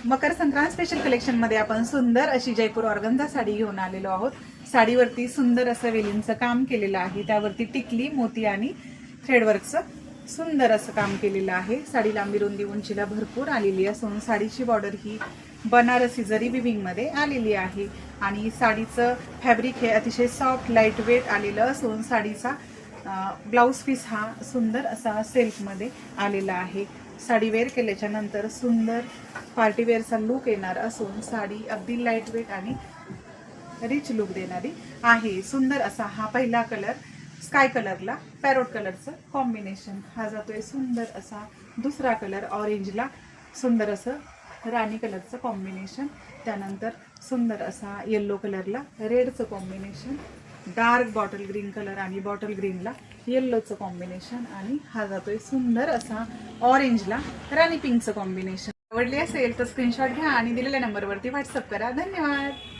Makar Sankrant special collection मध्ये आपण सुंदर अशी जयपूर ऑर्गन्झा साडी घेऊन आलेलो आहोत। साडीवरती सुंदर असं वेलींचं काम केलेलं आहे, त्यावरती टिकली मोती आणि थ्रेडवर्कचं सुंदर असं काम केलेलं आहे। साडी लांबी रुंदी उंचीला भरपूर आलेली असून साडीची बॉर्डर ही बनारसी जरी विविंग मध्ये आलेली आहे आणि साडीचं फॅब्रिक हे अतिशय सॉफ्ट लाईट वेट आलेलं असून साडीचा ब्लाउज पीस हा सुंदर असा सिल्क मध्ये आलेला आहे। साडी वेअर केल्याच्या नंतर सुंदर पार्टी वेअरचा लुक येणार असून साडी अगदी लाईट वेट आणि रिच लुक देणारी आहे। सुंदर असा हा पहिला कलर स्काय कलरला पॅरोट कलरचं कॉम्बिनेशन, हा जातोय सुंदर असा दुसरा कलर ऑरेंजला सुंदर असं राणी कलरचं कॉम्बिनेशन, त्यानंतर सुंदर असा येल्लो कलरला रेडचं combination, dark bottle green colour आणि बॉटल ग्रीनला येल्लोचं कॉम्बिनेशन आणि हा जातोय सुंदर असा ऑरेंजला राणी पिंकचं कॉम्बिनेशन। आवडली असेल तर स्क्रीनशॉट घ्या आणि दिलेल्या नंबरवरती व्हॉट्सअप करा। धन्यवाद।